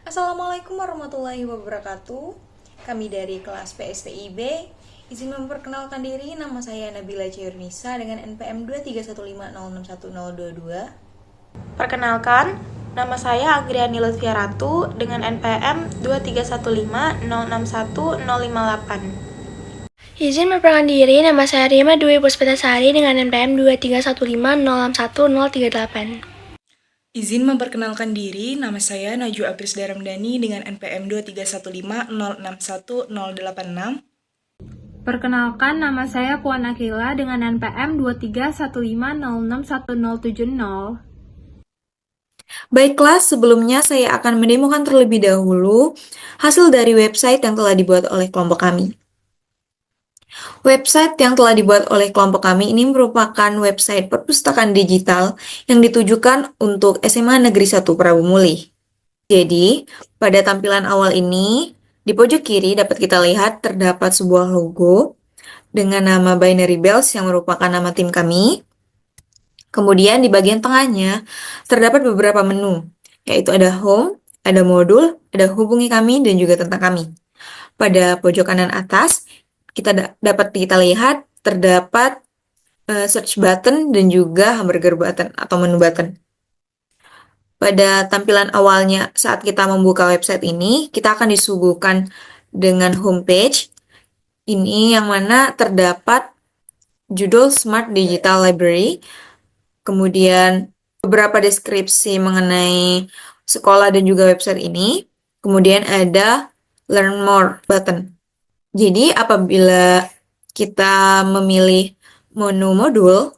Assalamualaikum warahmatullahi wabarakatuh. Kami dari kelas PSTIB izin memperkenalkan diri. Nama saya Nabila Ceyurnisa dengan NPM 23150610022. Perkenalkan, nama saya Agriani Lutfia Ratu dengan NPM 23150610058. Izin memperkenalkan diri, nama saya Rima Dwi Puspitasari dengan NPM 23150610038. Izin memperkenalkan diri, nama saya Najwa Apris Daramdhani dengan NPM 23150610086. Perkenalkan, nama saya Puan Akila dengan NPM 2315061070. Baiklah, sebelumnya saya akan mendemokan terlebih dahulu hasil dari website yang telah dibuat oleh kelompok kami. Website yang telah dibuat oleh kelompok kami ini merupakan website perpustakaan digital yang ditujukan untuk SMA Negeri 1 Prabu Muli. Jadi, pada tampilan awal ini, di pojok kiri dapat kita lihat terdapat sebuah logo dengan nama Binary Bells yang merupakan nama tim kami. Kemudian di bagian tengahnya terdapat beberapa menu, yaitu ada Home, ada Modul, ada Hubungi Kami, dan juga Tentang Kami. Pada pojok kanan atas, dapat kita lihat terdapat search button dan juga hamburger button atau menu button. Pada tampilan awalnya saat kita membuka website ini, kita akan disuguhkan dengan homepage. Ini yang mana terdapat judul Smart Digital Library, kemudian beberapa deskripsi mengenai sekolah dan juga website ini, kemudian ada Learn More button. Jadi apabila kita memilih menu modul,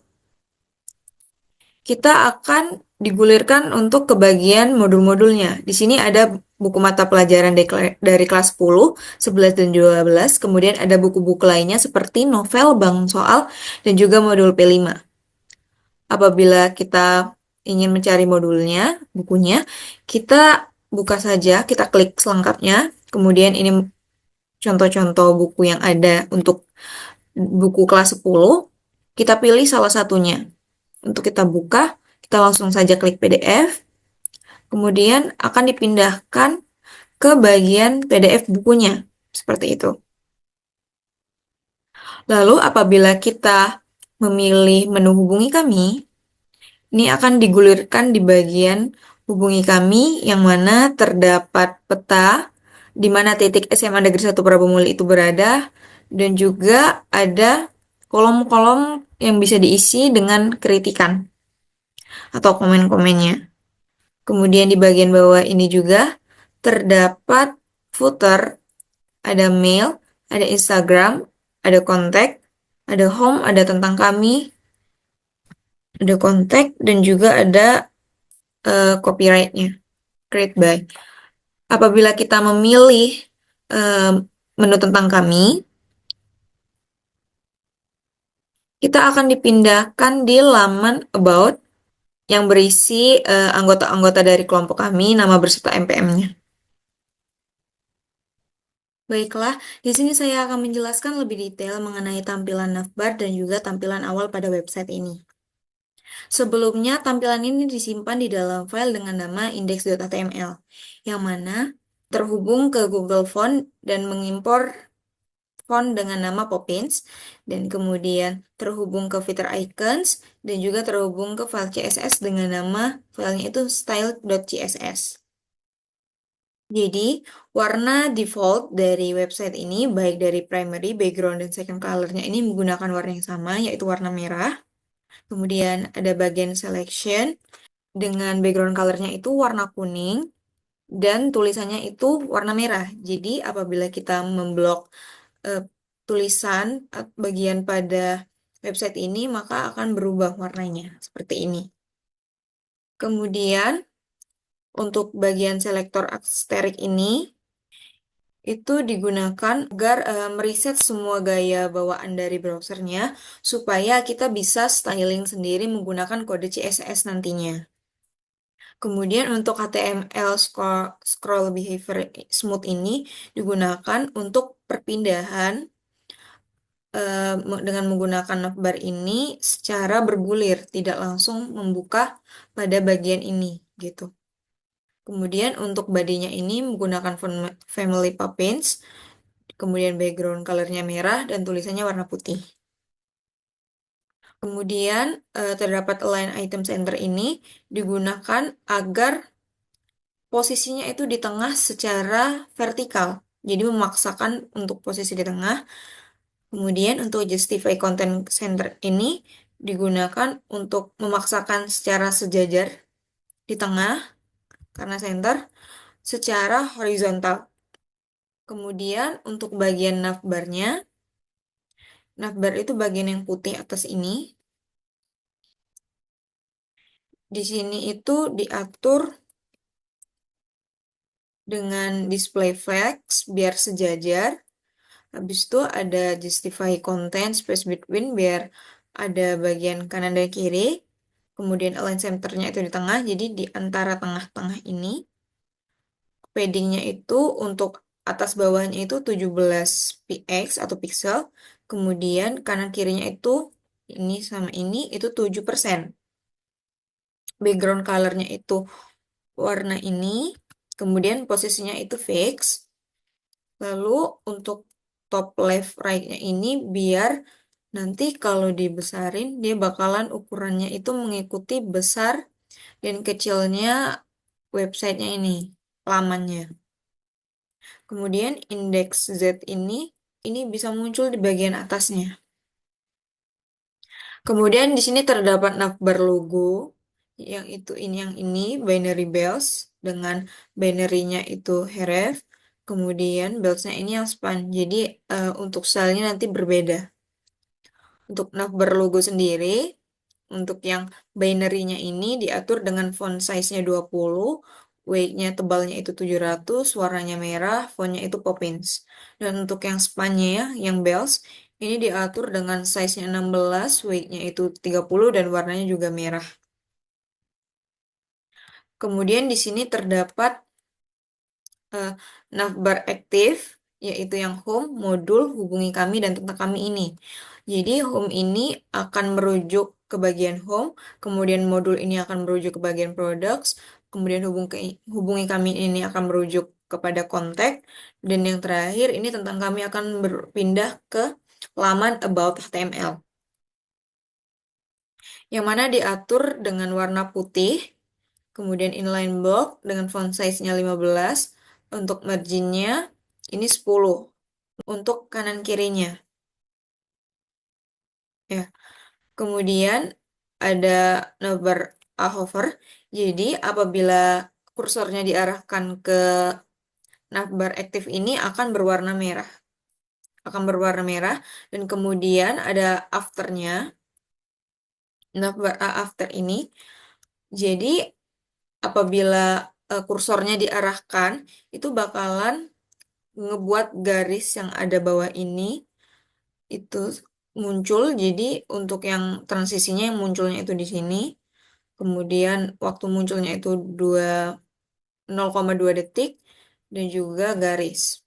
kita akan digulirkan untuk ke bagian modul-modulnya. Di sini ada buku mata pelajaran dari kelas 10, 11, dan 12. Kemudian ada buku-buku lainnya seperti novel, bangun soal, dan juga modul P5. Apabila kita ingin mencari modulnya, bukunya, kita buka saja, kita klik selengkapnya. Kemudian ini contoh-contoh buku yang ada untuk buku kelas 10. Kita pilih salah satunya. Untuk kita buka, kita langsung saja klik PDF, kemudian akan dipindahkan ke bagian PDF bukunya, seperti itu. Lalu apabila kita memilih menu hubungi kami, ini akan digulirkan di bagian hubungi kami yang mana terdapat peta di mana titik SMA Negeri 1 Prabu Muli itu berada, dan juga ada kolom-kolom yang bisa diisi dengan kritikan atau komen-komennya. Kemudian di bagian bawah ini juga terdapat footer, ada mail, ada Instagram, ada kontak, ada home, ada tentang kami, ada kontak, dan juga ada copyright-nya, create by. Apabila kita memilih menu tentang kami, kita akan dipindahkan di laman about yang berisi anggota-anggota dari kelompok kami, nama berserta NPM-nya. Baiklah, di sini saya akan menjelaskan lebih detail mengenai tampilan navbar dan juga tampilan awal pada website ini. Sebelumnya, tampilan ini disimpan di dalam file dengan nama index.html, yang mana terhubung ke Google Font dan mengimpor font dengan nama Poppins, dan kemudian terhubung ke fitur icons, dan juga terhubung ke file CSS dengan nama filenya itu style.css. Jadi, warna default dari website ini, baik dari primary, background, dan second color-nya ini menggunakan warna yang sama, yaitu warna merah. Kemudian ada bagian selection, dengan background color-nya itu warna kuning, dan tulisannya itu warna merah. Jadi, apabila kita memblok tulisan bagian pada website ini, maka akan berubah warnanya, seperti ini. Kemudian, untuk bagian selektor asterik ini, itu digunakan agar meriset semua gaya bawaan dari browsernya supaya kita bisa styling sendiri menggunakan kode CSS nantinya. Kemudian untuk HTML scroll behavior smooth ini digunakan untuk perpindahan dengan menggunakan navbar ini secara bergulir, tidak langsung membuka pada bagian ini gitu. Kemudian untuk bodinya ini menggunakan font family Poppins, kemudian background colornya merah dan tulisannya warna putih. Kemudian terdapat align item center ini digunakan agar posisinya itu di tengah secara vertikal. Jadi memaksakan untuk posisi di tengah. Kemudian untuk justify content center ini digunakan untuk memaksakan secara sejajar di tengah karena center secara horizontal. Kemudian untuk bagian navbarnya, navbar itu bagian yang putih atas ini. Di sini itu diatur dengan display flex biar sejajar. Habis itu ada justify content space between biar ada bagian kanan dan kiri. Kemudian align centernya itu di tengah, jadi di antara tengah-tengah ini. Paddingnya itu untuk atas bawahnya itu 17 px atau pixel. Kemudian kanan kirinya itu ini sama ini itu 7%. Background colornya itu warna ini. Kemudian posisinya itu fix. Lalu untuk top left right-nya ini biar nanti kalau dibesarin dia bakalan ukurannya itu mengikuti besar dan kecilnya websitenya ini, lamannya. Kemudian indeks Z ini bisa muncul di bagian atasnya. Kemudian di sini terdapat navbar logo yang ini binary bells dengan binary-nya itu href. Kemudian bells-nya ini yang span. Jadi untuk stylenya nanti berbeda. Untuk navbar logo sendiri, untuk yang binary-nya ini diatur dengan font size-nya 20, weight-nya tebalnya itu 700, warnanya merah, font-nya itu Poppins. Dan untuk yang span-nya ya, yang bells, ini diatur dengan size-nya 16, weight-nya itu 30, dan warnanya juga merah. Kemudian di sini terdapat navbar aktif, yaitu yang home, modul, hubungi kami, dan tentang kami ini. Jadi home ini akan merujuk ke bagian home, kemudian modul ini akan merujuk ke bagian products, kemudian hubungi kami ini akan merujuk kepada kontak, dan yang terakhir ini tentang kami akan berpindah ke laman about HTML. Yang mana diatur dengan warna putih, kemudian inline block dengan font size-nya 15, untuk margin-nya ini 10, untuk kanan kirinya. Ya. Kemudian ada navbar hover. Jadi apabila kursornya diarahkan ke navbar aktif ini akan berwarna merah. Dan kemudian ada afternya. Navbar after ini. Jadi apabila kursornya diarahkan itu bakalan ngebuat garis yang ada bawah ini itu muncul. Jadi untuk yang transisinya yang munculnya itu di sini. Kemudian waktu munculnya itu 0,2 detik dan juga garis.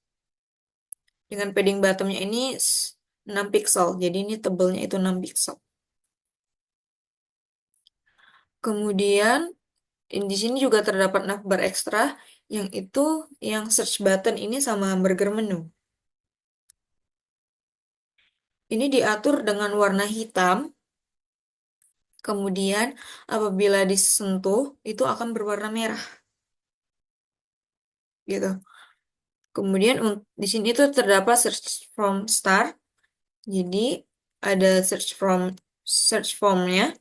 Dengan padding bottomnya ini 6 pixel. Jadi ini tebelnya itu 6 pixel. Kemudian di sini juga terdapat navbar ekstra yang itu yang search button ini sama hamburger menu. Ini diatur dengan warna hitam. Kemudian apabila disentuh itu akan berwarna merah. Gitu. Kemudian di sini tuh terdapat search from start. Jadi ada search formnya,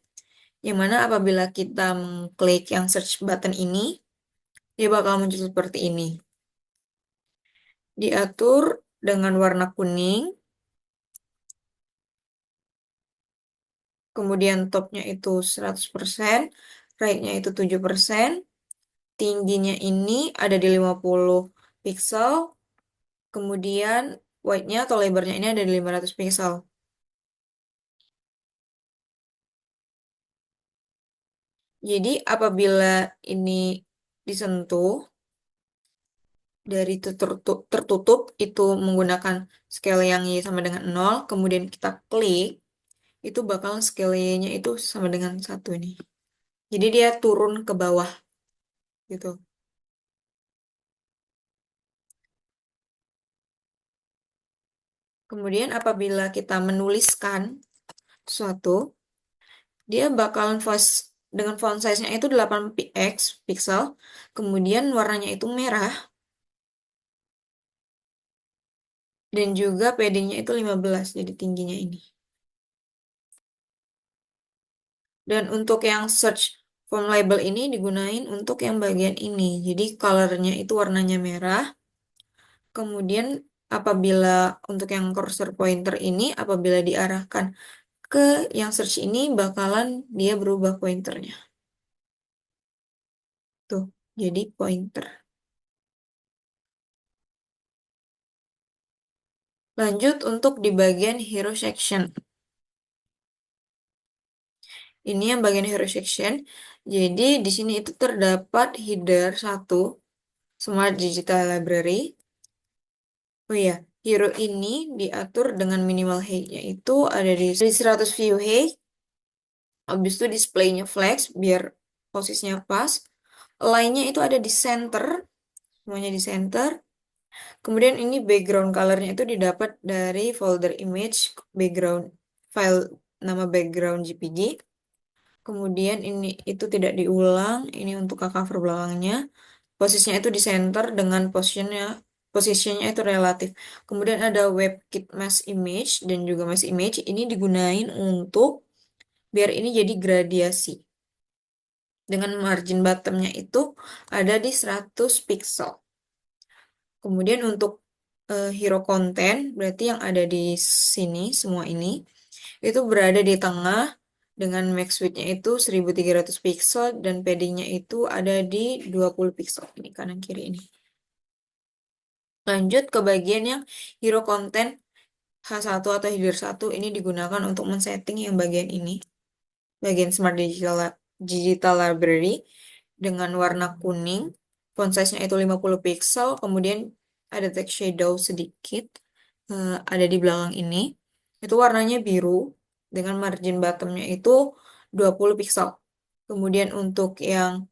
yang mana apabila kita mengklik yang search button ini, dia bakal muncul seperti ini. Diatur dengan warna kuning. Kemudian topnya itu 100%, right-nya itu 7%, tingginya ini ada di 50 pixel, kemudian width-nya atau lebarnya ini ada di 500 pixel. Jadi apabila ini disentuh dari tertutup itu menggunakan scale yang Y sama dengan 0, kemudian kita klik, itu bakal scale Y-nya itu sama dengan 1 nih. Jadi dia turun ke bawah gitu. Kemudian apabila kita menuliskan sesuatu, dia bakalan dengan font size-nya itu 8px pixel, kemudian warnanya itu merah, dan juga padding-nya itu 15, jadi tingginya ini. Dan untuk yang search form label ini digunain untuk yang bagian ini. Jadi color-nya itu warnanya merah. Kemudian apabila untuk yang cursor pointer ini, apabila diarahkan ke yang search ini, bakalan dia berubah pointernya. Tuh, jadi pointer. Lanjut untuk di bagian hero section. Ini yang bagian hero section. Jadi di sini itu terdapat header 1, Smart Digital Library. Oh iya, hero ini diatur dengan minimal height-nya itu ada di 100 view height. Habis itu display-nya flex biar posisinya pas. Align-nya itu ada di center, semuanya di center. Kemudian ini background color-nya itu didapat dari folder image background file nama background JPG. Kemudian ini itu tidak diulang, ini untuk cover belakangnya. Posisinya itu di center dengan posisinya itu relatif. Kemudian ada WebKit Mesh Image dan juga Mesh Image. Ini digunain untuk biar ini jadi gradiasi. Dengan margin bottomnya itu ada di 100 pixel. Kemudian untuk hero content, berarti yang ada di sini, semua ini, itu berada di tengah dengan max width-nya itu 1300 pixel dan padding-nya itu ada di 20 pixel. Ini kanan kiri ini. Lanjut ke bagian yang hero content H1 atau header 1 ini digunakan untuk men-setting yang bagian ini. Bagian Smart Digital Library dengan warna kuning. Font size-nya itu 50 pixel, kemudian ada text shadow sedikit ada di belakang ini. Itu warnanya biru dengan margin bottom-nya itu 20 pixel. Kemudian untuk yang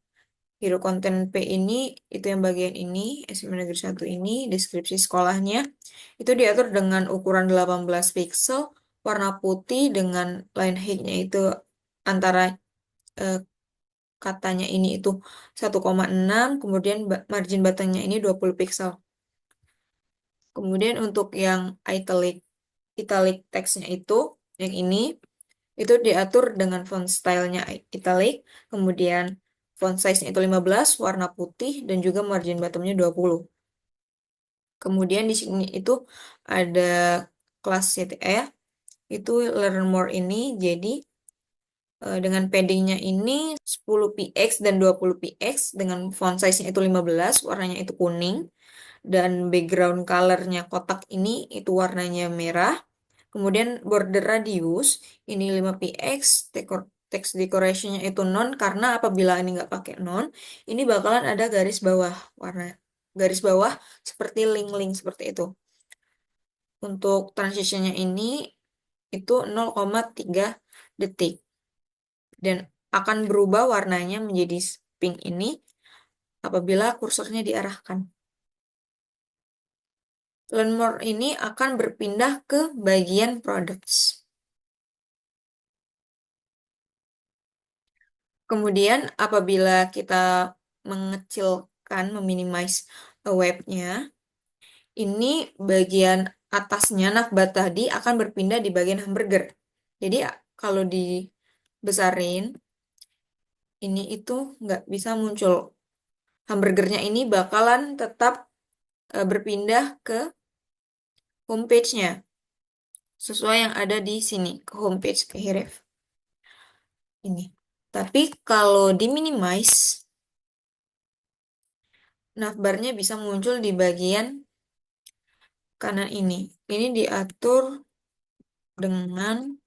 hero content P ini, itu yang bagian ini, SMA Negeri 1 ini, deskripsi sekolahnya, itu diatur dengan ukuran 18 pixel, warna putih dengan line height-nya itu antara katanya ini itu 1,6, kemudian margin bottom-nya ini 20 pixel. Kemudian untuk yang italic text-nya itu, yang ini, itu diatur dengan font style-nya italic, kemudian font size-nya itu 15, warna putih, dan juga margin bottom-nya 20. Kemudian di sini itu ada kelas CTR, itu learn more ini, jadi dengan padding-nya ini 10px dan 20px, dengan font size-nya itu 15, warnanya itu kuning, dan background color-nya kotak ini itu warnanya merah. Kemudian border radius ini 5px, text decoration-nya itu non, karena apabila ini nggak pakai non, ini bakalan ada garis bawah, garis bawah seperti link-link seperti itu. Untuk transition-nya ini itu 0,3 detik. Dan akan berubah warnanya menjadi pink ini apabila kursornya diarahkan. Learn more ini akan berpindah ke bagian products. Kemudian apabila kita mengecilkan, meminimize webnya, ini bagian atasnya navbar tadi akan berpindah di bagian hamburger. Jadi kalau dibesarin, ini itu nggak bisa muncul. Hamburgernya ini bakalan tetap berpindah ke homepage-nya. Sesuai yang ada di sini, ke homepage, ke href. Ini. Tapi kalau di-minimize, navbarnya bisa muncul di bagian kanan ini. Ini diatur dengan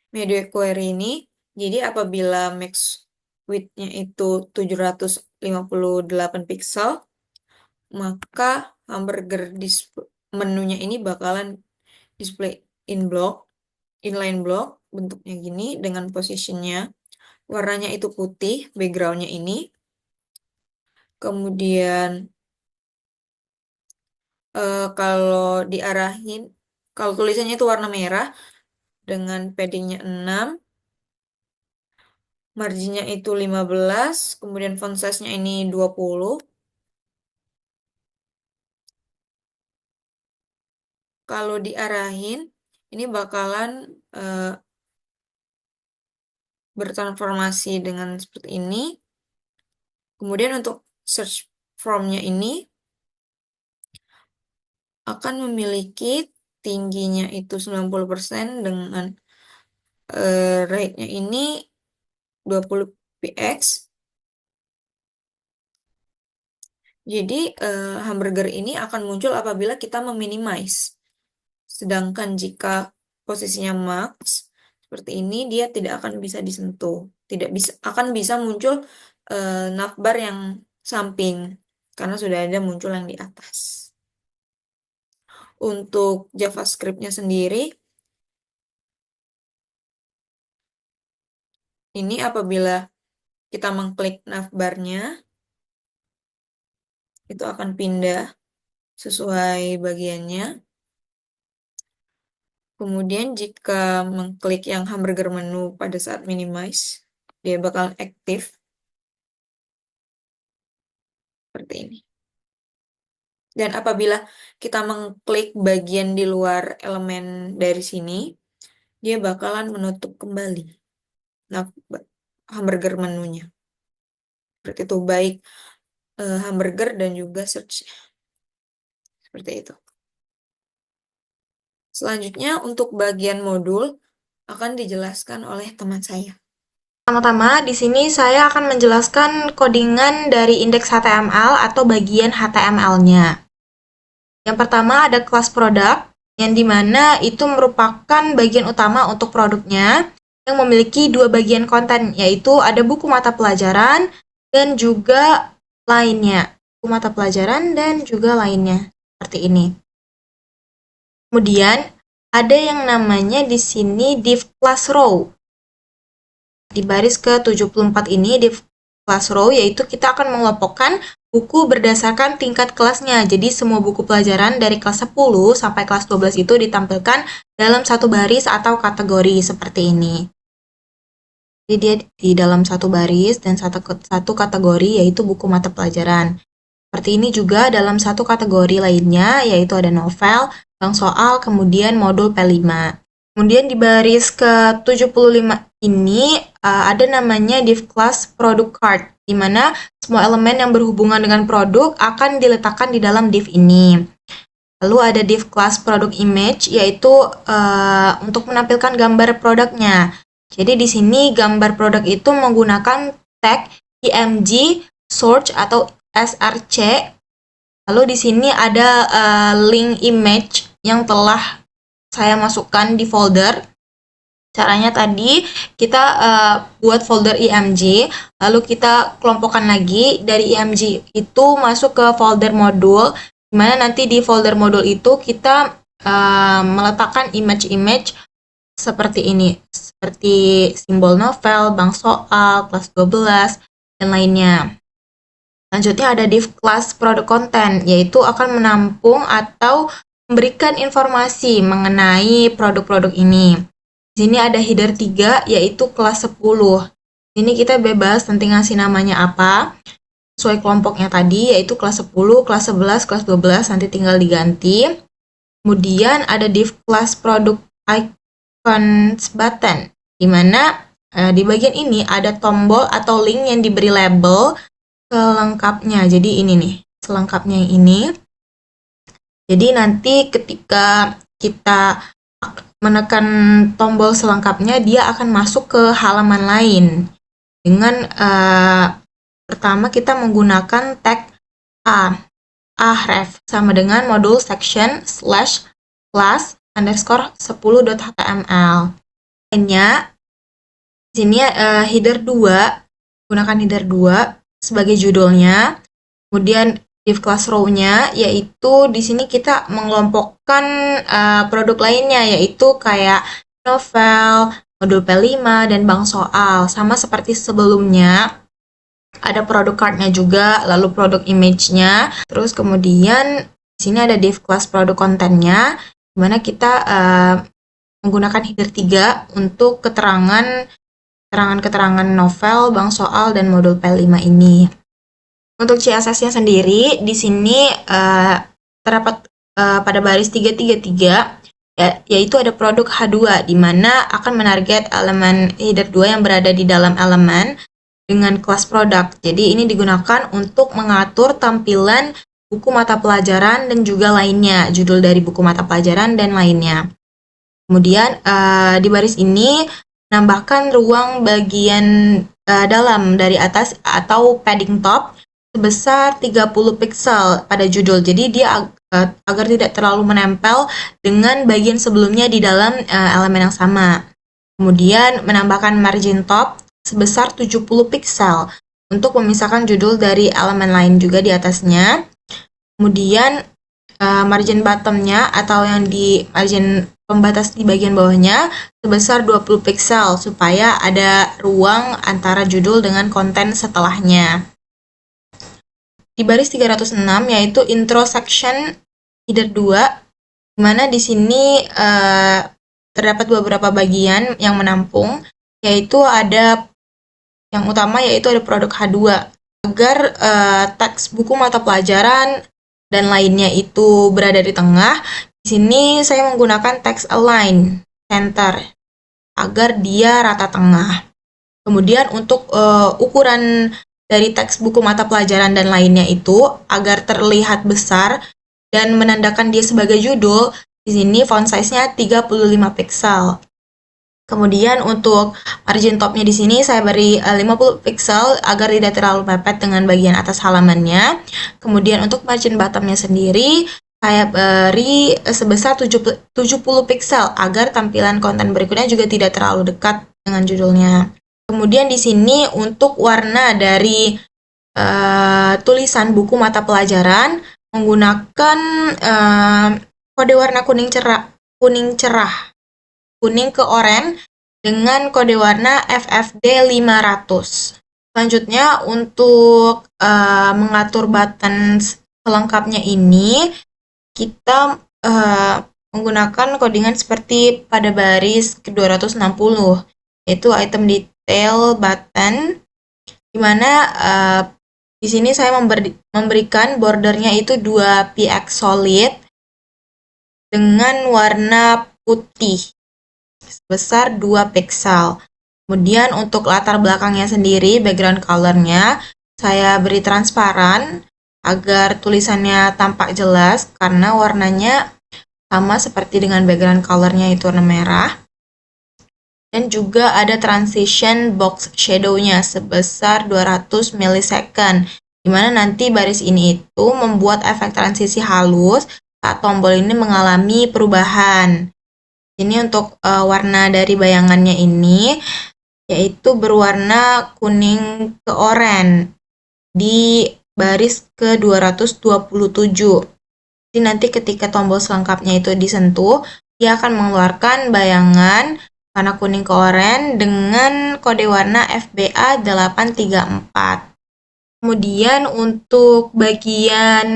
media query ini. Jadi apabila max width-nya itu 758 pixel, maka hamburger menunya ini bakalan display inline block, bentuknya gini dengan positionnya. Warnanya itu putih, backgroundnya ini. Kemudian kalau diarahin, kalau tulisannya itu warna merah dengan paddingnya 6, marginnya itu 15, kemudian font size-nya ini 20. Kalau diarahin, ini bakalan bertransformasi dengan seperti ini. Kemudian untuk search from-nya ini akan memiliki tingginya itu 90% dengan rate-nya ini 20 px. Jadi hamburger ini akan muncul apabila kita meminimize. Sedangkan jika posisinya max seperti ini, dia tidak akan bisa disentuh. Akan bisa muncul navbar yang samping karena sudah ada muncul yang di atas. Untuk JavaScript-nya sendiri, ini apabila kita mengklik navbar-nya, itu akan pindah sesuai bagiannya. Kemudian jika mengklik yang hamburger menu pada saat minimize, dia bakal aktif seperti ini. Dan apabila kita mengklik bagian di luar elemen dari sini, dia bakalan menutup kembali hamburger menunya. Seperti itu, baik hamburger dan juga search. Seperti itu. Selanjutnya untuk bagian modul akan dijelaskan oleh teman saya. Pertama-tama, di sini saya akan menjelaskan codingan dari indeks HTML atau bagian HTML-nya. Yang pertama ada kelas produk, yang dimana itu merupakan bagian utama untuk produknya, yang memiliki dua bagian konten, yaitu ada buku mata pelajaran dan juga lainnya. Buku mata pelajaran dan juga lainnya, seperti ini. Kemudian, ada yang namanya di sini div class row. Di baris ke-74 ini div class row, yaitu kita akan mengelompokkan buku berdasarkan tingkat kelasnya. Jadi semua buku pelajaran dari kelas 10 sampai kelas 12 itu ditampilkan dalam satu baris atau kategori seperti ini. Jadi dia di dalam satu baris dan satu kategori yaitu buku mata pelajaran. Seperti ini juga dalam satu kategori lainnya yaitu ada novel, bank soal, kemudian modul P5. Kemudian di baris ke-75 ini ada namanya div class product card, di mana semua elemen yang berhubungan dengan produk akan diletakkan di dalam div ini. Lalu ada div class product image, yaitu untuk menampilkan gambar produknya. Jadi di sini gambar produk itu menggunakan tag img, source atau src. Lalu di sini ada link image yang telah saya masukkan di folder. Caranya tadi kita buat folder img, lalu kita kelompokkan lagi dari img itu masuk ke folder modul, dimana nanti di folder modul itu kita meletakkan image-image seperti ini, seperti simbol novel, bank soal, kelas 12, dan lainnya. Selanjutnya ada div class product content, yaitu akan menampung atau memberikan informasi mengenai produk-produk ini. Di sini ada header 3, yaitu kelas 10. Ini kita bebas nanti ngasih namanya apa, sesuai kelompoknya tadi, yaitu kelas 10, kelas 11, kelas 12, nanti tinggal diganti. Kemudian ada div class product icons button, di mana di bagian ini ada tombol atau link yang diberi label selengkapnya. Jadi ini nih, selengkapnya yang ini. Jadi nanti ketika kita menekan tombol selengkapnya, dia akan masuk ke halaman lain. Dengan pertama kita menggunakan tag href sama dengan modul section / class _ 10.html. Lainnya, di sini header 2, gunakan header 2 sebagai judulnya. Kemudian div class row-nya, yaitu di sini kita mengelompokkan produk lainnya, yaitu kayak novel, modul P5, dan bank soal. Sama seperti sebelumnya, ada produk card-nya juga, lalu produk image-nya, terus kemudian Di sini ada div class produk kontennya, di mana kita menggunakan header 3 untuk keterangan novel, bank soal, dan modul P5 ini. Untuk CSS-nya sendiri, di sini terdapat pada baris 333, yaitu ada produk H2, di mana akan menarget elemen header 2 yang berada di dalam elemen dengan kelas produk. Jadi ini digunakan untuk mengatur tampilan buku mata pelajaran dan juga lainnya, judul dari buku mata pelajaran dan lainnya. Kemudian di baris ini nambahkan ruang bagian dalam dari atas atau padding top sebesar 30 pixel pada judul. Jadi dia agar tidak terlalu menempel dengan bagian sebelumnya di dalam elemen yang sama. Kemudian menambahkan margin top sebesar 70 pixel untuk memisahkan judul dari elemen lain juga di atasnya. Kemudian margin bottomnya atau yang di margin pembatas di bagian bawahnya sebesar 20 pixel supaya ada ruang antara judul dengan konten setelahnya. Di baris 306 yaitu intro section header 2, di mana di sini terdapat beberapa bagian yang menampung, yaitu ada yang utama yaitu ada produk H2 agar teks buku mata pelajaran dan lainnya itu berada di tengah. Di sini saya menggunakan text align center agar dia rata tengah. Kemudian untuk ukuran dari teks buku mata pelajaran dan lainnya itu agar terlihat besar dan menandakan dia sebagai judul, di sini font size-nya 35 pixel. Kemudian untuk margin top-nya di sini saya beri 50 pixel agar tidak terlalu mepet dengan bagian atas halamannya. Kemudian untuk margin bottom-nya sendiri saya beri sebesar 70 pixel agar tampilan konten berikutnya juga tidak terlalu dekat dengan judulnya. Kemudian di sini untuk warna dari tulisan buku mata pelajaran menggunakan kode warna kuning cerah, kuning ke oranye dengan kode warna FFD 500. Selanjutnya untuk mengatur button selengkapnya ini kita menggunakan codingan seperti pada baris ke-260, yaitu item detail button, di mana di sini saya memberikan bordernya itu 2 px solid dengan warna putih sebesar 2 pixel. Kemudian untuk latar belakangnya sendiri, background colornya saya beri transparan agar tulisannya tampak jelas karena warnanya sama seperti dengan background colornya itu warna merah. Dan juga ada transition box shadow-nya sebesar 200 millisecond, di mana nanti baris ini itu membuat efek transisi halus saat tombol ini mengalami perubahan. Ini untuk warna dari bayangannya ini yaitu berwarna kuning ke oranye di baris ke-227. Jadi nanti ketika tombol selengkapnya itu disentuh, dia akan mengeluarkan bayangan warna kuning ke oranye dengan kode warna FBA 834. Kemudian untuk bagian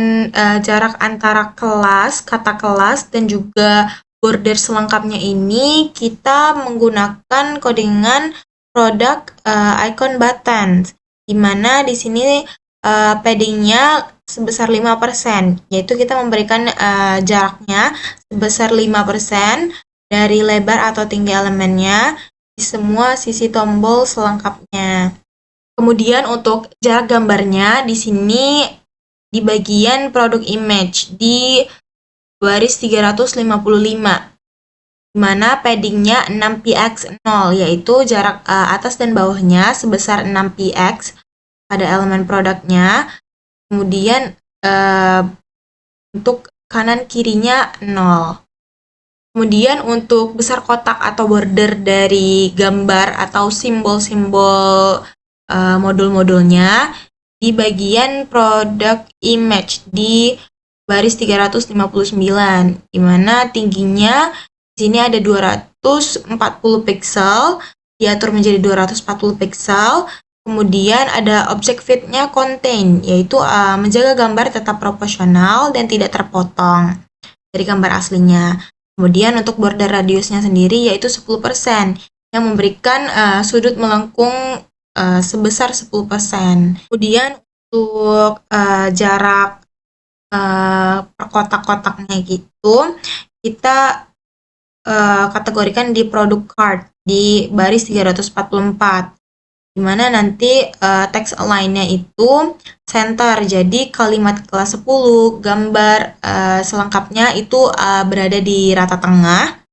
jarak antara kelas, kata kelas, dan juga border selengkapnya ini kita menggunakan codingan produk icon button, di mana di sini paddingnya sebesar 5%, yaitu kita memberikan jaraknya sebesar 5% dari lebar atau tinggi elemennya di semua sisi tombol selengkapnya. Kemudian untuk jarak gambarnya di sini di bagian produk image di baris 355, di mana paddingnya 6px 0, yaitu jarak atas dan bawahnya sebesar 6px pada elemen produknya. Kemudian untuk kanan kirinya 0. Kemudian untuk besar kotak atau border dari gambar atau simbol-simbol modul-modulnya di bagian produk image di baris 359, di mana tingginya di sini ada 240 pixel, diatur menjadi 240 pixel, Kemudian ada object fitnya contain, yaitu menjaga gambar tetap proporsional dan tidak terpotong dari gambar aslinya. Kemudian untuk border radiusnya sendiri yaitu 10% yang memberikan sudut melengkung sebesar 10%. Kemudian untuk jarak per kotak-kotaknya gitu, kita kategorikan di product card di baris 344, di mana nanti text align-nya itu center, jadi kalimat kelas 10, gambar selengkapnya itu berada di rata tengah.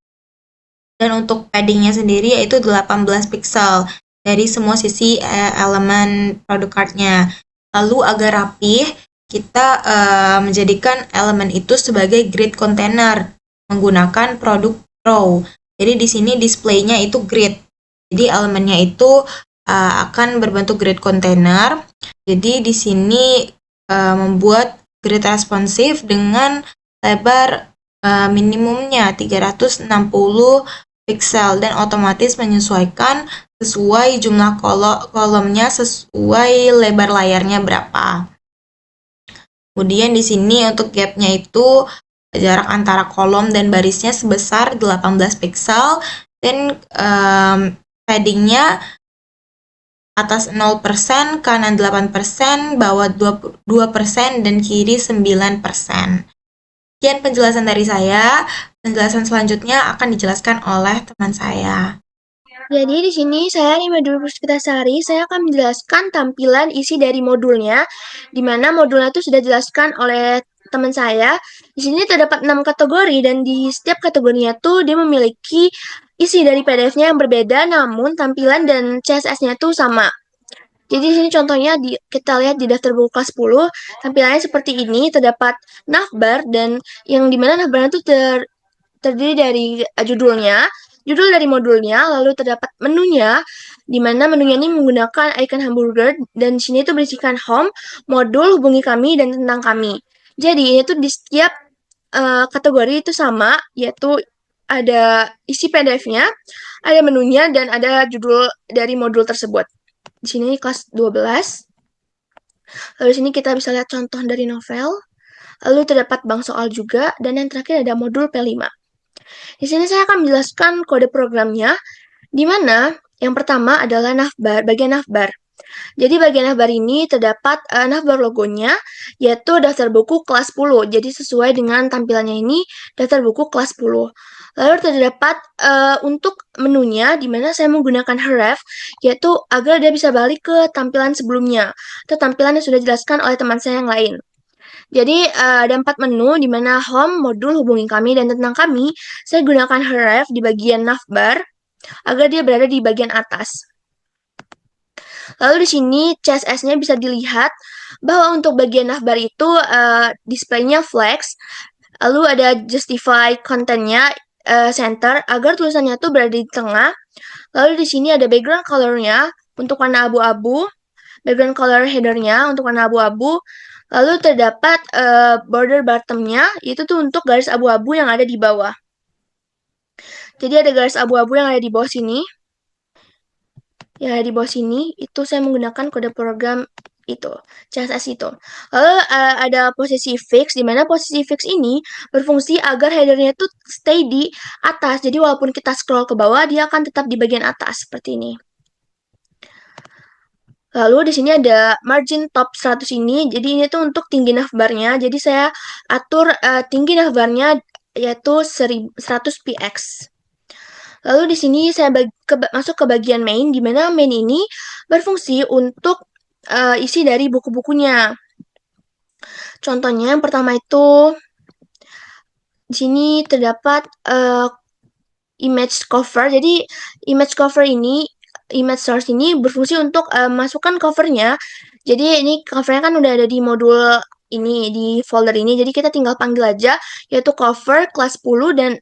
Dan untuk paddingnya sendiri yaitu 18 pixel dari semua sisi elemen product card-nya. Lalu agar rapih, kita menjadikan elemen itu sebagai grid container menggunakan product row. Jadi di sini display-nya itu grid. Jadi elemennya itu akan berbentuk grid container. Jadi di sini membuat grid responsif dengan lebar minimumnya 360 pixel dan otomatis menyesuaikan sesuai jumlah kolomnya sesuai lebar layarnya berapa. Kemudian di sini untuk gapnya itu jarak antara kolom dan barisnya sebesar 18 pixel dan paddingnya atas 0%, kanan 8%, bawah 2%, dan kiri 9%. Sekian penjelasan dari saya. Penjelasan selanjutnya akan dijelaskan oleh teman saya. Jadi di sini saya Rima Dwi Puspitasari, saya akan menjelaskan tampilan isi dari modulnya, di mana modulnya itu sudah dijelaskan oleh teman saya. Di sini terdapat 6 kategori dan di setiap kategorinya tuh dia memiliki isi dari PDF-nya yang berbeda, namun tampilan dan CSS-nya tuh sama. Jadi di sini contohnya kita lihat di daftar buku kelas 10, tampilannya seperti ini, terdapat navbar dan yang dimana navbarnya itu terdiri dari judul dari modulnya, lalu terdapat menunya, di mana menunya ini menggunakan icon hamburger, dan di sini itu berisikan home, modul, hubungi kami, dan tentang kami. Jadi ini tuh di setiap kategori itu sama, yaitu ada isi PDF-nya, ada menunya, dan ada judul dari modul tersebut. Di sini kelas 12. Lalu di sini kita bisa lihat contoh dari novel. Lalu terdapat bank soal juga, dan yang terakhir ada modul P5. Di sini saya akan menjelaskan kode programnya, di mana yang pertama adalah navbar, bagian navbar. Jadi bagian navbar ini terdapat navbar logonya, yaitu daftar buku kelas 10. Jadi sesuai dengan tampilannya ini, daftar buku kelas 10. Lalu terdapat untuk menunya, di mana saya menggunakan href, yaitu agar dia bisa balik ke tampilan sebelumnya, atau tampilan yang sudah dijelaskan oleh teman saya yang lain. Jadi ada 4 menu, di mana home, modul, hubungi kami, dan tentang kami. Saya gunakan href di bagian navbar agar dia berada di bagian atas. Lalu di sini CSS-nya bisa dilihat bahwa untuk bagian navbar itu display-nya flex. Lalu ada justify content-nya center agar tulisannya itu berada di tengah. Lalu di sini ada background color-nya untuk warna abu-abu, background color header-nya untuk warna abu-abu. Lalu terdapat border bottom-nya, itu tuh untuk garis abu-abu yang ada di bawah. Jadi ada garis abu-abu yang ada di bawah sini. Yang ada di bawah sini, itu saya menggunakan kode program itu, CSS itu. Lalu ada posisi fix, di mana posisi fix ini berfungsi agar header-nya itu stay di atas. Jadi walaupun kita scroll ke bawah, dia akan tetap di bagian atas, seperti ini. Lalu di sini ada margin top 100 ini, jadi ini tuh untuk tinggi navbarnya. Jadi saya atur tinggi navbarnya yaitu 100 px. Lalu di sini saya masuk ke bagian main, di mana main ini berfungsi untuk isi dari buku-bukunya. Contohnya yang pertama itu di sini terdapat image cover. Jadi image cover ini, image source ini berfungsi untuk masukkan covernya. Jadi ini covernya kan udah ada di modul ini, di folder ini. Jadi kita tinggal panggil aja, yaitu cover kelas 10 dan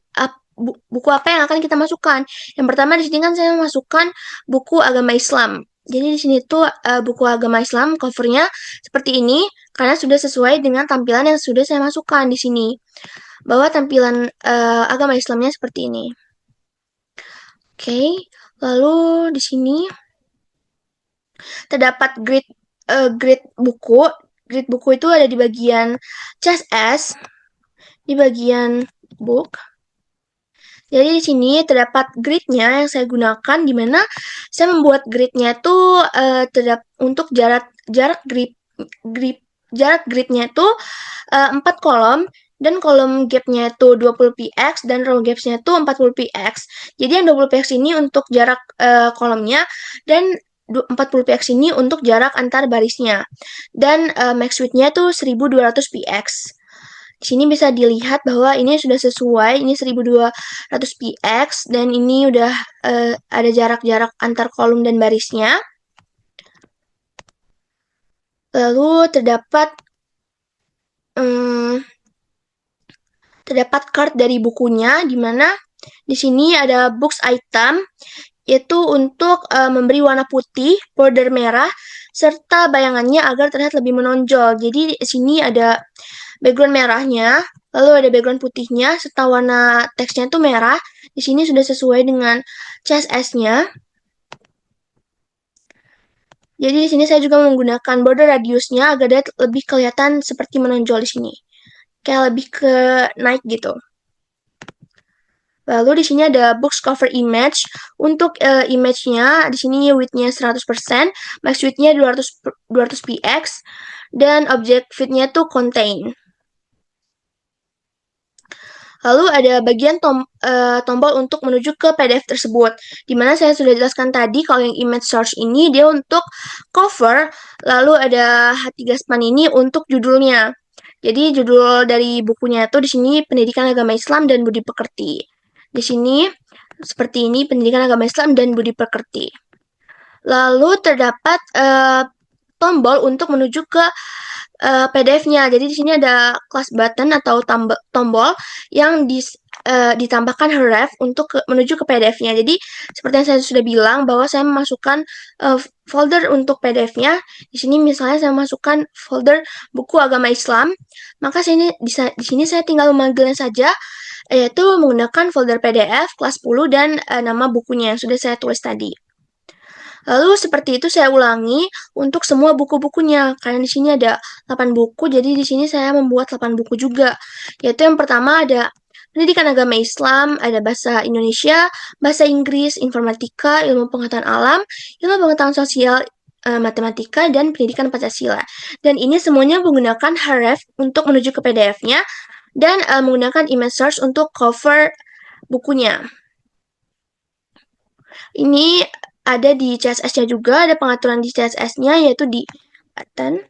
buku apa yang akan kita masukkan. Yang pertama di sini kan saya masukkan buku agama Islam. Jadi di sini tuh buku agama Islam covernya seperti ini karena sudah sesuai dengan tampilan yang sudah saya masukkan di sini. Bahwa tampilan agama Islamnya seperti ini. Oke, lalu di sini Terdapat grid buku. Grid buku itu ada di bagian CSS, di bagian book. Jadi di sini terdapat gridnya yang saya gunakan, di mana saya membuat gridnya itu untuk jarak gridnya itu 4 kolom, dan kolom gapnya itu 20 px dan row gapnya itu 40 px. Jadi yang 20 px ini untuk jarak kolomnya, dan 40 px ini untuk jarak antar barisnya. Dan max width-nya itu 1200 px. Di sini bisa dilihat bahwa ini sudah sesuai, ini 1200 px, dan ini udah ada jarak-jarak antar kolom dan barisnya. Lalu terdapat card dari bukunya, di mana di sini ada books item, yaitu untuk memberi warna putih, border merah, serta bayangannya agar terlihat lebih menonjol. Jadi di sini ada background merahnya, lalu ada background putihnya, serta warna teksnya itu merah. Di sini sudah sesuai dengan CSS-nya. Jadi di sini saya juga menggunakan border radiusnya agar dia lebih kelihatan seperti menonjol di sini. Kayak lebih ke naik gitu. Lalu di sini ada box cover image. Untuk image-nya, di sini width-nya 100%, max width-nya 200 px, dan object fit-nya itu contain. Lalu ada bagian tombol untuk menuju ke PDF tersebut, di mana saya sudah jelaskan tadi kalau yang image source ini dia untuk cover, lalu ada H3 span ini untuk judulnya. Jadi judul dari bukunya itu di sini Pendidikan Agama Islam dan Budi Pekerti. Di sini seperti ini, Pendidikan Agama Islam dan Budi Pekerti. Lalu terdapat tombol untuk menuju ke PDF-nya. Jadi di sini ada class button atau tombol yang ditambahkan href untuk menuju ke PDF-nya. Jadi seperti yang saya sudah bilang bahwa saya memasukkan folder untuk PDF-nya. Di sini misalnya saya masukkan folder buku agama Islam, maka di sini saya tinggal memanggilnya saja, yaitu menggunakan folder PDF kelas 10 dan nama bukunya yang sudah saya tulis tadi. Lalu seperti itu saya ulangi untuk semua buku-bukunya, karena di sini ada 8 buku, jadi di sini saya membuat 8 buku juga. Yaitu yang pertama ada Pendidikan Agama Islam, ada Bahasa Indonesia, Bahasa Inggris, Informatika, Ilmu Pengetahuan Alam, Ilmu Pengetahuan Sosial, Matematika, dan Pendidikan Pancasila. Dan ini semuanya menggunakan href untuk menuju ke PDF-nya, dan menggunakan image source untuk cover bukunya. Ini ada di CSS-nya juga, ada pengaturan di CSS-nya, yaitu di button.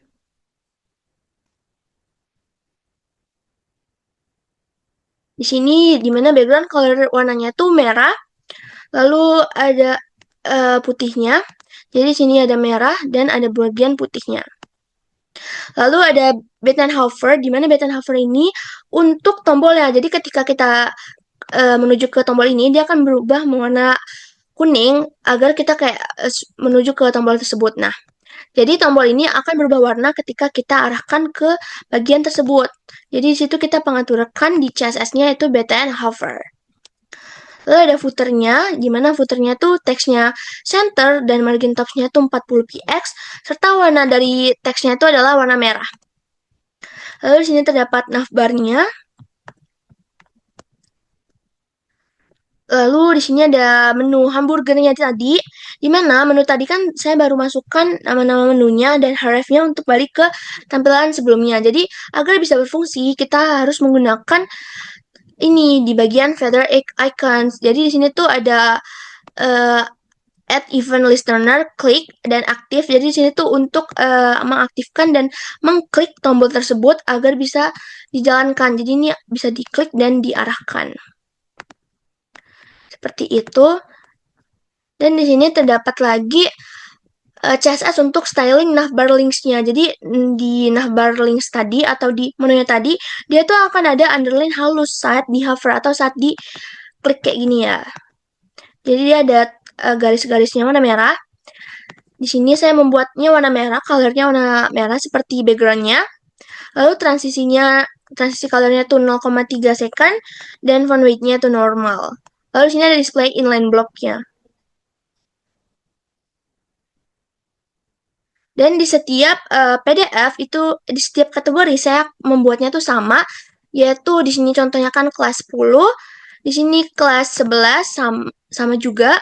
Di sini, di mana background color warnanya tuh merah, lalu ada putihnya. Jadi di sini ada merah dan ada bagian putihnya. Lalu ada button hover, di mana button hover ini untuk tombolnya. Jadi ketika kita menuju ke tombol ini, dia akan berubah warna kuning agar kita kayak menuju ke tombol tersebut. Nah, jadi tombol ini akan berubah warna ketika kita arahkan ke bagian tersebut. Jadi di situ kita pengaturan di CSS-nya itu button hover. Lalu ada footernya, di mana footernya tuh teksnya center dan margin topsnya tuh 40 px, serta warna dari teksnya itu adalah warna merah. Lalu di sini terdapat navbarnya. Lalu di sini ada menu hamburgernya tadi, di mana menu tadi kan saya baru masukkan nama-nama menunya dan href-nya untuk balik ke tampilan sebelumnya. Jadi agar bisa berfungsi, kita harus menggunakan ini di bagian feather icons. Jadi di sini tuh ada add event listener, klik, dan aktif. Jadi di sini tuh untuk mengaktifkan dan mengklik tombol tersebut agar bisa dijalankan. Jadi ini bisa diklik dan diarahkan. Seperti itu. Dan di sini terdapat lagi CSS untuk styling navbar links-nya. Jadi di navbar links tadi atau di menunya tadi, dia tuh akan ada underline halus saat di hover atau saat di klik kayak gini ya. Jadi dia ada garis-garisnya warna merah. Di sini saya membuatnya warna merah, colornya warna merah seperti background-nya. Lalu transisi colornya tuh 0,3 second dan font weight-nya tuh normal. Lalu di sini ada display inline block-nya. Dan di setiap PDF itu, di setiap kategori saya membuatnya tuh sama, yaitu di sini contohnya kan kelas 10, di sini kelas 11 sama juga.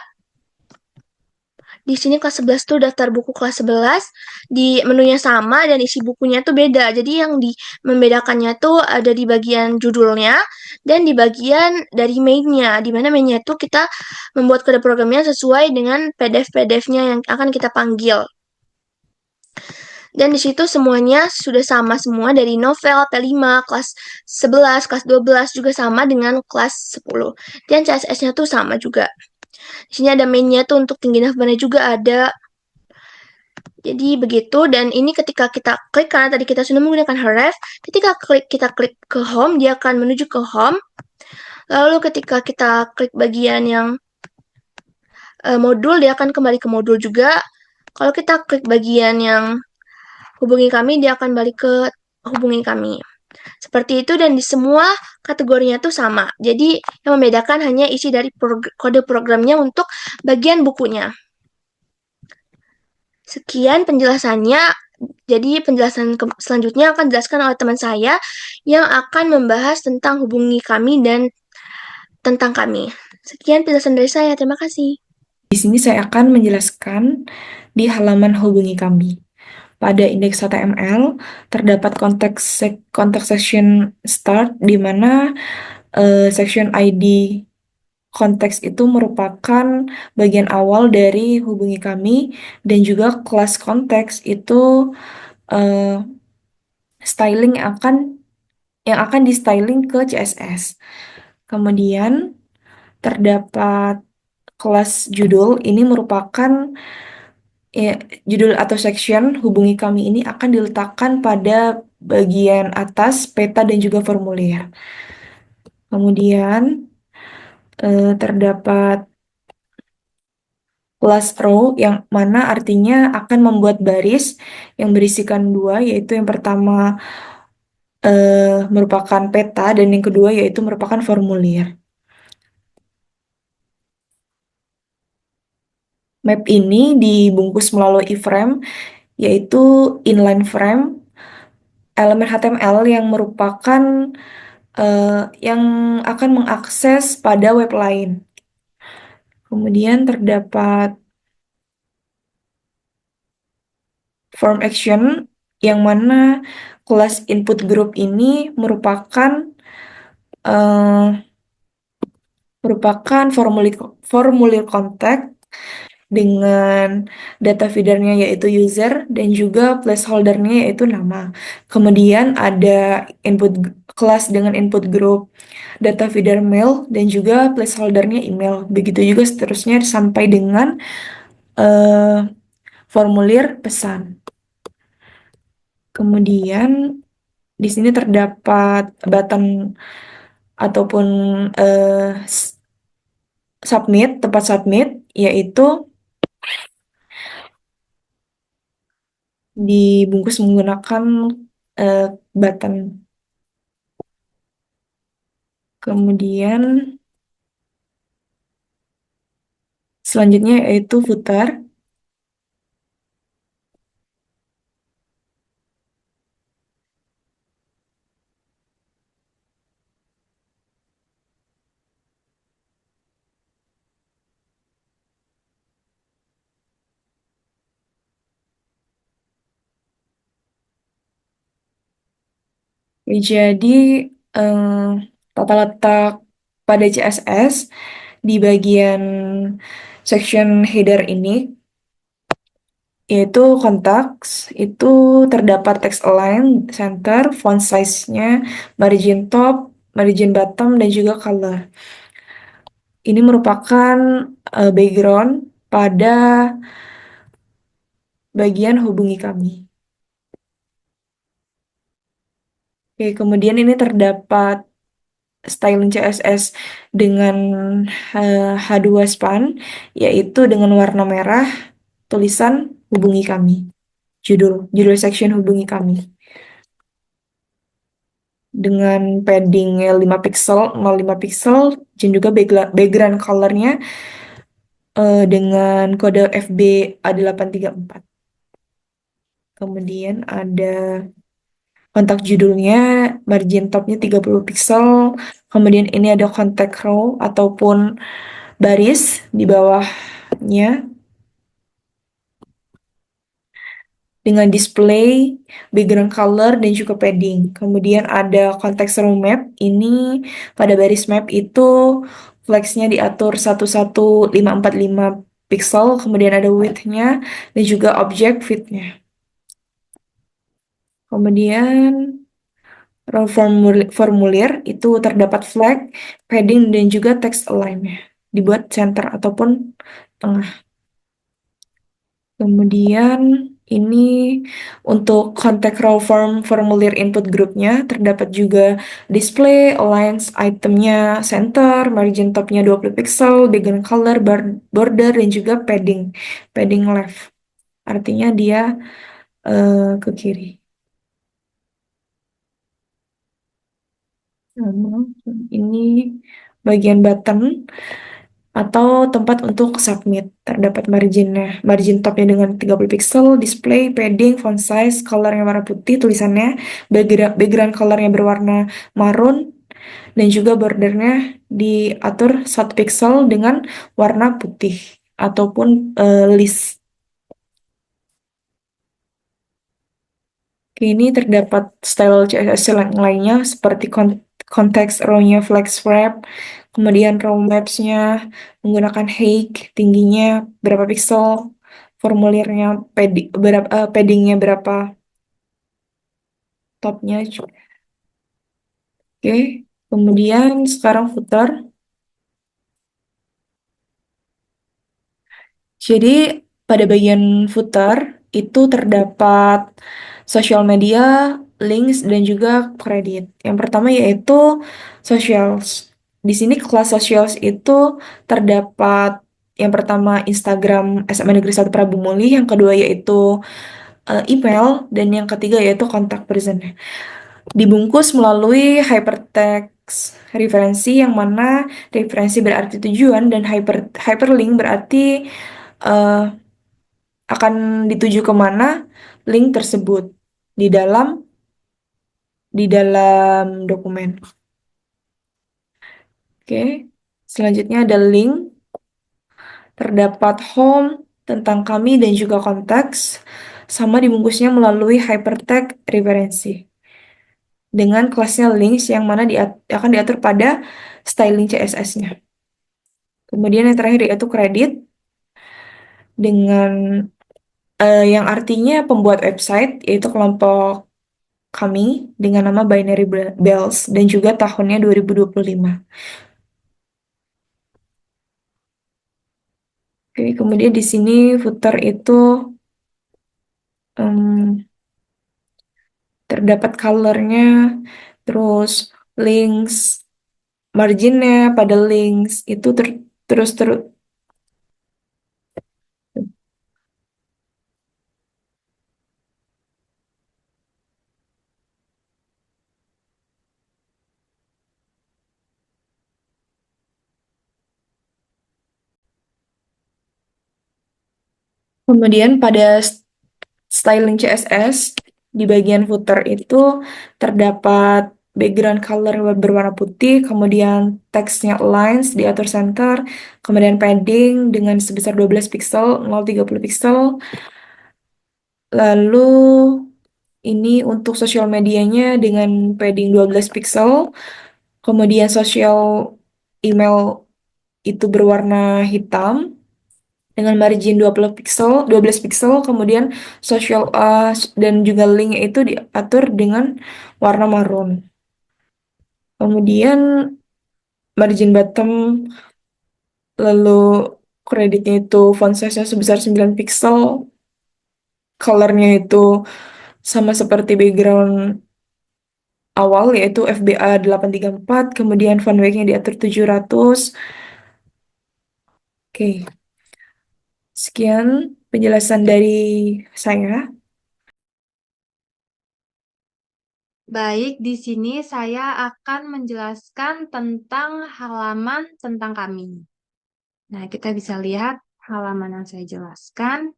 Di sini kelas 11 tuh daftar buku kelas 11, di menunya sama dan isi bukunya tuh beda. Jadi yang membedakannya tuh ada di bagian judulnya dan di bagian dari mainnya. Di mana mainnya itu kita membuat kode programnya sesuai dengan PDF-PDF-nya yang akan kita panggil. Dan di situ semuanya sudah sama semua dari novel, P5, kelas 11, kelas 12 juga sama dengan kelas 10. Dan CSS-nya tuh sama juga. Di sini ada mainnya tuh untuk tinggi nafbarnya juga ada. Jadi begitu, dan ini ketika kita klik, karena tadi kita sudah menggunakan href, ketika kita klik ke home, dia akan menuju ke home. Lalu ketika kita klik bagian yang modul, dia akan kembali ke modul juga. Kalau kita klik bagian yang hubungi kami, dia akan balik ke hubungi kami. Seperti itu, dan di semua kategorinya tuh sama. Jadi yang membedakan hanya isi dari kode programnya untuk bagian bukunya. Sekian penjelasannya. Jadi penjelasan selanjutnya akan dijelaskan oleh teman saya yang akan membahas tentang hubungi kami dan tentang kami. Sekian penjelasan dari saya. Terima kasih. Di sini saya akan menjelaskan di halaman hubungi kami. Pada indeks HTML terdapat konteks section start di mana section ID konteks itu merupakan bagian awal dari hubungi kami, dan juga kelas konteks itu styling yang akan di styling ke CSS. Kemudian terdapat kelas judul, ini merupakan judul atau section hubungi kami ini akan diletakkan pada bagian atas peta dan juga formulir. Kemudian terdapat kelas row yang mana artinya akan membuat baris yang berisikan dua, yaitu yang pertama merupakan peta dan yang kedua yaitu merupakan formulir. Map ini dibungkus melalui iframe, yaitu inline frame, elemen HTML yang merupakan yang akan mengakses pada web lain. Kemudian terdapat form action, yang mana kelas input group ini merupakan formulir kontak dengan data feedernya yaitu user dan juga placeholdernya yaitu nama. Kemudian ada kelas dengan input group, data feeder mail, dan juga placeholdernya email. Begitu juga seterusnya sampai dengan formulir pesan. Kemudian di sini terdapat button ataupun tempat submit, yaitu dibungkus menggunakan button. Kemudian selanjutnya yaitu footer. Jadi tata letak pada CSS di bagian section header ini, yaitu kontaks, itu terdapat text align, center, font size-nya, margin top, margin bottom, dan juga color. Ini merupakan background pada bagian hubungi kami. Oke, kemudian ini terdapat styling CSS dengan H2 span, yaitu dengan warna merah, tulisan hubungi kami, judul section hubungi kami. Dengan paddingnya 5 pixel, 0,5 pixel, dan juga background colornya dengan kode FB A834. kemudian ada kontak judulnya, margin topnya 30 pixel, kemudian ini ada kontak row ataupun baris di bawahnya dengan display, background color, dan juga padding. Kemudian ada konteks row map, ini pada baris map itu flexnya diatur 11545 pixel, kemudian ada width-nya, dan juga object fit-nya. Kemudian row formulir itu terdapat flag, padding, dan juga text align-nya. Dibuat center ataupun tengah. Kemudian ini untuk contact raw formulir input grupnya terdapat juga display, aligns itemnya, center, margin topnya 20 pixel, background color, border, dan juga padding. Padding left. Artinya dia ke kiri. Ini bagian button atau tempat untuk submit. Terdapat margin topnya dengan 30 pixel, display, padding, font size, colornya warna putih, tulisannya, background colornya berwarna marun, dan juga bordernya diatur 1 pixel dengan warna putih ataupun list. Oke, ini terdapat style CSS lainnya seperti konteks row-nya flex wrap, kemudian row maps-nya menggunakan height, tingginya berapa pixel, formulirnya padding-nya berapa, topnya juga. Oke, kemudian sekarang footer. Jadi pada bagian footer itu terdapat sosial media, links, dan juga kredit. Yang pertama yaitu socials. Di sini kelas socials itu terdapat yang pertama Instagram SMA Negeri 1 Prabu Muli, yang kedua yaitu email, dan yang ketiga yaitu kontak person. Dibungkus melalui hypertext referensi, yang mana referensi berarti tujuan dan hyperlink berarti eh, akan dituju kemana link tersebut di dalam dokumen. Oke, selanjutnya ada link, terdapat home, tentang kami, dan juga konteks, sama dibungkusnya melalui hypertext referensi dengan kelasnya links, yang mana akan diatur pada styling CSS-nya. Kemudian yang terakhir yaitu kredit dengan yang artinya pembuat website, yaitu kelompok kami dengan nama Binary Bells, dan juga tahunnya 2025. Oke, kemudian di sini footer itu terdapat colornya, terus links, marginnya pada links itu terus. Kemudian pada styling CSS di bagian footer itu terdapat background color berwarna putih, kemudian teksnya aligns diatur center, kemudian padding dengan sebesar 12 pixel, 0,30 pixel. Lalu ini untuk sosial medianya dengan padding 12 pixel, kemudian sosial email itu berwarna hitam dengan margin 12 pixel, kemudian social dan juga link itu diatur dengan warna marun. Kemudian margin bottom, lalu kreditnya itu font size-nya sebesar 9 pixel, colornya itu sama seperti background awal yaitu FBA 834, kemudian font weight-nya diatur 700. Oke. Sekian penjelasan dari saya. Baik, di sini saya akan menjelaskan tentang halaman tentang kami. Nah, kita bisa lihat halaman yang saya jelaskan.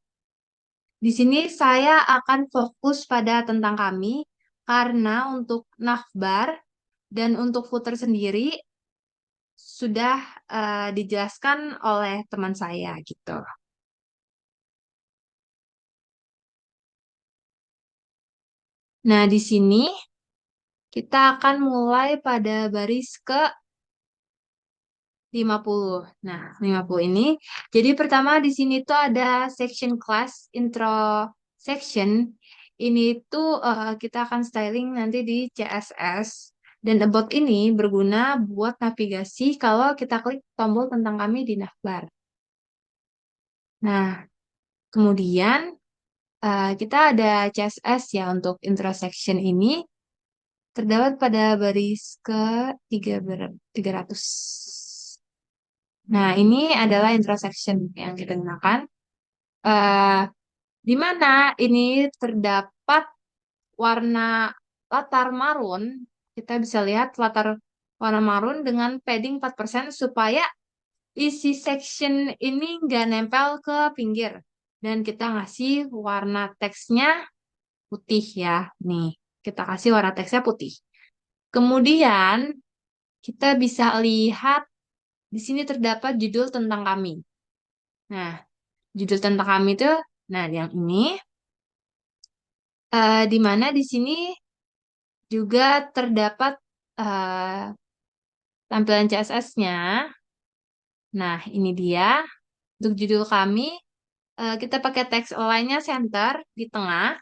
Di sini saya akan fokus pada tentang kami, karena untuk navbar dan untuk footer sendiri sudah dijelaskan oleh teman saya gitu. Nah, di sini kita akan mulai pada baris ke 50. Nah, 50 ini. Jadi pertama di sini tuh ada section class, intro section. Ini tuh kita akan styling nanti di CSS. Dan about ini berguna buat navigasi kalau kita klik tombol tentang kami di navbar. Nah, kemudian kita ada CSS ya untuk intro section ini. Terdapat pada baris ke 300. Nah, ini adalah intersection yang kita gunakan. Eh, di mana ini terdapat warna latar marun. Kita bisa lihat latar warna marun dengan padding 4% supaya isi section ini nggak nempel ke pinggir. Dan kita ngasih warna teksnya putih ya. Nih, kita kasih warna teksnya putih. Kemudian, kita bisa lihat di sini terdapat judul tentang kami. Nah, judul tentang kami itu, nah yang ini, di mana di sini juga terdapat eh, tampilan CSS-nya. Nah, ini dia. Untuk judul kami, kita pakai teks align-nya center di tengah.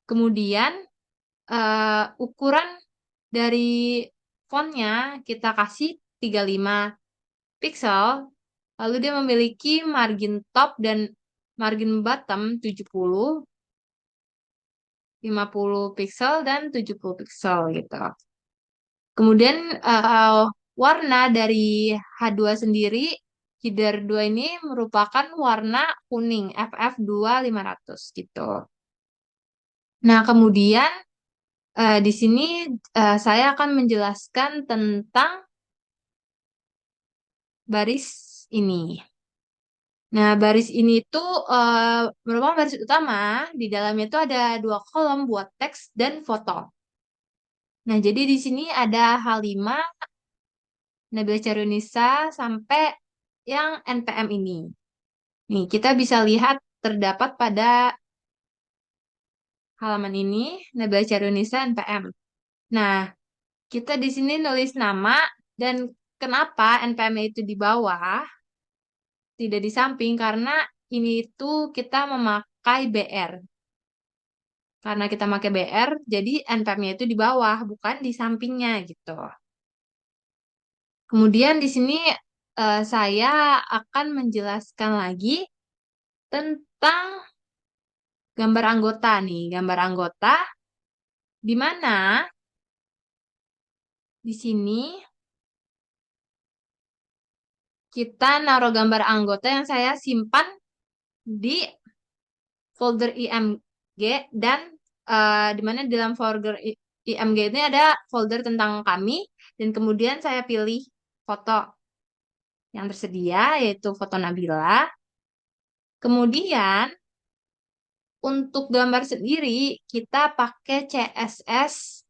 Kemudian, ukuran dari fontnya kita kasih 35 pixel. Lalu dia memiliki margin top dan margin bottom 70, 50 pixel, dan 70 pixel gitu. Kemudian warna dari H2 sendiri, header 2 ini merupakan warna kuning, FF2500 gitu. Nah, kemudian di sini saya akan menjelaskan tentang baris ini. Nah, baris ini tuh merupakan baris utama. Di dalamnya itu ada 2 kolom buat teks dan foto. Nah, jadi di sini ada H5, Nabila Charunisa, sampai yang NPM ini. Nih, kita bisa lihat terdapat pada halaman ini, Nabila Charunisa NPM. Nah, kita di sini nulis nama, dan kenapa NPM itu di bawah, tidak di samping, karena ini itu kita memakai BR. Karena kita pakai BR, jadi NPM-nya itu di bawah, bukan di sampingnya gitu. Kemudian di sini saya akan menjelaskan lagi tentang gambar anggota nih. Gambar anggota di mana di sini kita naruh gambar anggota yang saya simpan di folder IMG, dan di mana di dalam folder IMG ini ada folder tentang kami, dan kemudian saya pilih foto yang tersedia yaitu foto Nabila. Kemudian untuk gambar sendiri kita pakai CSS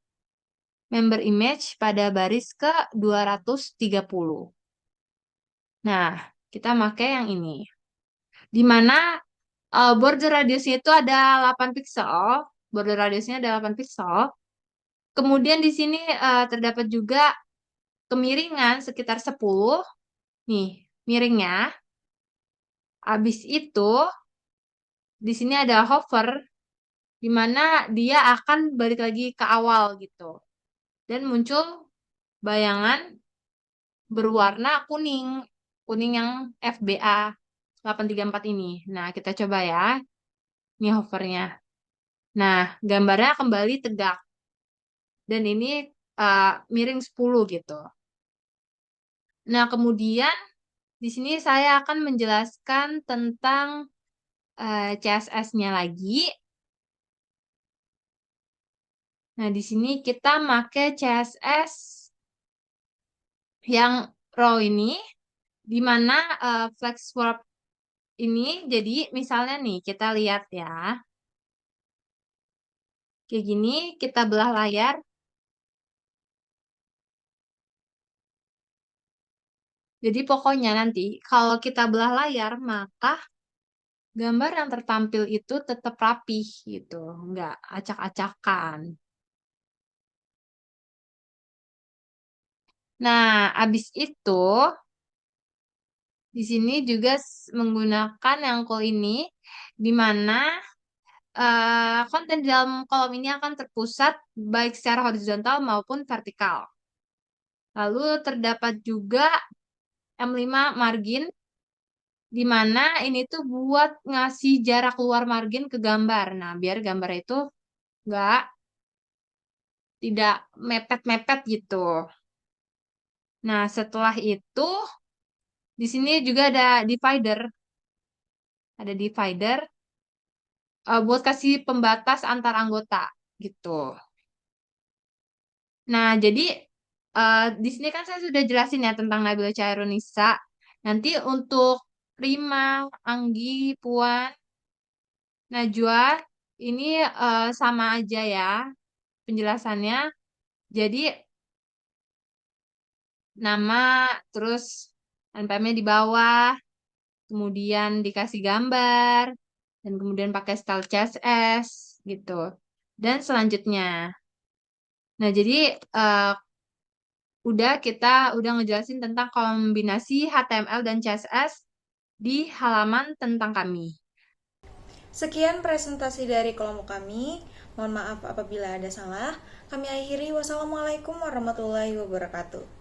member image pada baris ke 230. Nah, kita pakai yang ini. Di mana border radiusnya itu ada 8 pixel. Border radiusnya ada 8 pixel. Kemudian di sini terdapat juga kemiringan sekitar 10. Nih, miringnya. Habis itu, di sini ada hover, di mana dia akan balik lagi ke awal gitu. Dan muncul bayangan berwarna kuning. Kuning yang FBA 834 ini. Nah, kita coba ya. Ini hovernya. Nah, gambarnya kembali tegak. Dan ini miring 10 gitu. Nah, kemudian di sini saya akan menjelaskan tentang CSS-nya lagi. Nah, di sini kita pakai CSS yang raw ini, di mana flex swap ini jadi misalnya nih kita lihat ya. Kayak gini kita belah layar. Jadi pokoknya nanti kalau kita belah layar maka gambar yang tertampil itu tetap rapih gitu, nggak acak-acakan. Nah, abis itu di sini juga menggunakan yang cool ini, di mana konten di dalam kolom ini akan terpusat baik secara horizontal maupun vertikal. Lalu terdapat juga M5 margin, di mana ini tuh buat ngasih jarak keluar margin ke gambar. Nah, biar gambar itu nggak tidak mepet-mepet gitu. Nah, setelah itu di sini juga ada divider. Ada divider buat kasih pembatas antar anggota gitu. Nah, jadi di sini kan saya sudah jelasin ya tentang Nabila Chairunisa. Nanti untuk Rima, Anggi, Puan, Najwa ini sama aja ya penjelasannya. Jadi nama, terus NPM-nya di bawah, kemudian dikasih gambar, dan kemudian pakai style CSS gitu. Dan selanjutnya. Nah, jadi kita udah ngejelasin tentang kombinasi HTML dan CSS di halaman tentang kami. Sekian presentasi dari kelompok kami. Mohon maaf apabila ada salah. Kami akhiri. Wassalamualaikum warahmatullahi wabarakatuh.